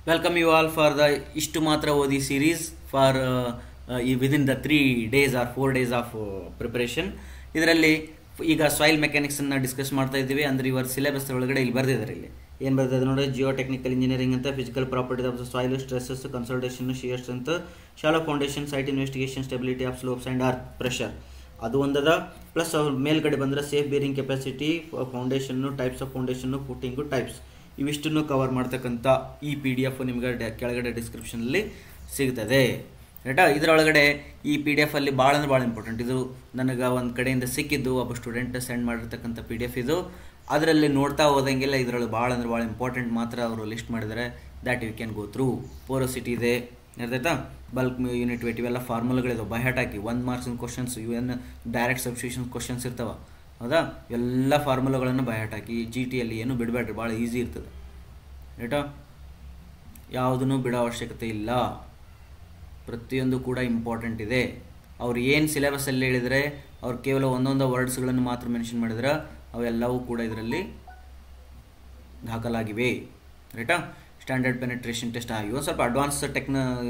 Welcome you all for the Ishtu Matra Odi series for within the 3 days or 4 days of preparation. ಇದರಲ್ಲಿ ಈಗ soil ಮೆಕ್ಯಾನಿಕ್ಸನ್ನು discuss ಮಾಡ್ತಾ ಇದ್ದೀವಿ. ಅಂದರೆ ಇವರ syllabus ಒಳಗಡೆ ಇಲ್ಲಿ ಬರೆದಿದ್ದಾರೆ. ಇಲ್ಲಿ ಏನು ಬರೆದಿದೆ ನೋಡಿ, ಜಿಯೋ ಟೆಕ್ನಿಕಲ್ ಇಂಜಿನಿಯರಿಂಗ್ ಅಂತ, physical properties of the soil, stresses, consolidation, shear strength, shallow foundation, site investigation, stability of slopes and earth pressure ಅದು ಒಂದದ. ಪ್ಲಸ್ ಅವ್ರ ಮೇಲ್ಗಡೆ ಬಂದರೆ safe bearing capacity, foundation, types of foundation, footing, types ಇವಿಷ್ಟನ್ನು cover ಮಾಡ್ತಕ್ಕಂಥ ಈ PDF ನಿಮಗೆ ಕೆಳಗಡೆ ಡಿಸ್ಕ್ರಿಪ್ಷನಲ್ಲಿ ಸಿಗ್ತದೆ. ರೈಟಾ? ಇದರೊಳಗಡೆ ಈ PDF ಅಲ್ಲಿ ಭಾಳ ಅಂದ್ರೆ ಭಾಳ ಇಂಪಾರ್ಟೆಂಟ್. ಇದು ನನಗೆ ಒಂದು ಕಡೆಯಿಂದ ಸಿಕ್ಕಿದ್ದು, ಒಬ್ಬ ಸ್ಟೂಡೆಂಟ್ ಸೆಂಡ್ ಮಾಡಿರ್ತಕ್ಕಂಥ PDF ಇದು. ಅದರಲ್ಲಿ ನೋಡ್ತಾ ಹೋದಂಗೆಲ್ಲ ಇದರೊಳಗೆ ಭಾಳ ಅಂದ್ರೆ ಭಾಳ ಇಂಪಾರ್ಟೆಂಟ್ ಮಾತ್ರ ಅವರು ಲಿಸ್ಟ್ ಮಾಡಿದ್ದಾರೆ. That you can go through. Porosity ಇದೆ, ಅರ್ಥಾಯ್ತಾ? ಬಲ್ಕ್ ಯೂನಿಟ್ ವೇಟ್, ಇವೆಲ್ಲ ಫಾರ್ಮುಲಾಗಳಿದಾವೆ. ಬೈ ಹಾರ್ಟ್ ಹಾಕಿ 1 ಮಾರ್ಕ್ಸಿನ questions, UN direct substitution questions ಇರ್ತಾವೆ. ಹೌದಾ? ಎಲ್ಲ ಫಾರ್ಮುಲಾಗಳನ್ನು ಬೈ ಹಾರ್ಟ್ ಹಾಕಿ. GTಯಲ್ಲಿ ಏನು ಬಿಡಬೇಡ್ರಿ, ಭಾಳ ಈಸಿ ಇರ್ತದೆ. ರೈಟಾ? ಯಾವುದನ್ನು ಬಿಡೋ ಅವಶ್ಯಕತೆ ಇಲ್ಲ. ಪ್ರತಿಯೊಂದು ಕೂಡ ಇಂಪಾರ್ಟೆಂಟ್ ಇದೆ. ಅವ್ರು ಏನು ಸಿಲೆಬಸ್ಸಲ್ಲಿ ಹೇಳಿದರೆ, ಅವ್ರು ಕೇವಲ ಒಂದೊಂದು ವರ್ಡ್ಸ್ಗಳನ್ನು ಮಾತ್ರ ಮೆನ್ಷನ್ ಮಾಡಿದ್ರೆ ಅವೆಲ್ಲವೂ ಕೂಡ ಇದರಲ್ಲಿ ದಾಖಲಾಗಿವೆ. ರೈಟಾ? ಸ್ಟ್ಯಾಂಡರ್ಡ್ ಪೆನೆಟ್ರೇಷನ್ ಟೆಸ್ಟ್ ಇವು ಸ್ವಲ್ಪ ಅಡ್ವಾನ್ಸ್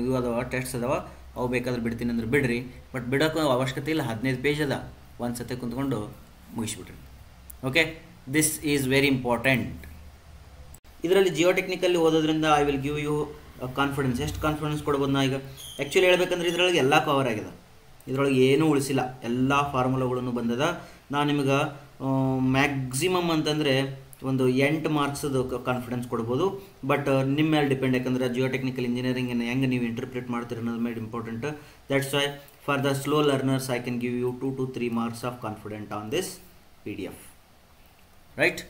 ಇವು ಅದಾವ, ಟೆಸ್ಟ್ ಅದಾವ. ಅವು ಬೇಕಾದ್ರೆ ಬಿಡ್ತೀನಿ ಅಂದ್ರೆ ಬಿಡ್ರಿ, ಬಟ್ ಬಿಡೋಕ್ಕೂ ಅವಶ್ಯಕತೆ ಇಲ್ಲ. 15 ಪೇಜ್ ಅದ, ಒಂದು ಸತಿ ಕುಂತ್ಕೊಂಡು ಮುಗಿಸ್ಬಿಟ್ರಿ. Okay, this is very important. ಇದರಲ್ಲಿ ಜಿಯೋ ಟೆಕ್ನಿಕಲ್ಲಿ ಓದೋದ್ರಿಂದ I will give you confidence. ಎಷ್ಟು ಕಾನ್ಫಿಡೆನ್ಸ್ ಕೊಡ್ಬೋದು ನಾ ಈಗ? ಆ್ಯಕ್ಚುಲಿ ಹೇಳ್ಬೇಕಂದ್ರೆ ಇದರೊಳಗೆ ಎಲ್ಲ ಕವರ್ ಆಗಿದೆ. ಇದರೊಳಗೆ ಏನೂ ಉಳಿಸಿಲ್ಲ, ಎಲ್ಲ ಫಾರ್ಮುಲಾಗಳನ್ನು ಬಂದದ. ನಾನು ನಿಮಗೆ ಮ್ಯಾಕ್ಸಿಮಮ್ ಅಂತಂದರೆ ಒಂದು 8 ಮಾರ್ಕ್ಸದು ಕಾನ್ಫಿಡೆನ್ಸ್ ಕೊಡ್ಬೋದು. ಬಟ್ ನಿಮ್ಮ ಮೇಲೆ ಡಿಪೆಂಡ್, ಯಾಕಂದರೆ ಜಿಯೋ ಟೆಕ್ನಿಕಲ್ ಇಂಜಿನಿಯರಿಂಗನ್ನು ಹೆಂಗೆ ನೀವು ಇಂಟರ್ಪ್ರಿಟ್ ಮಾಡ್ತೀರಿ ಅನ್ನೋದು ಮೇಲೆ important. That's why for the slow learners I can give you 2 to 3 marks of confident on this PDF. Right?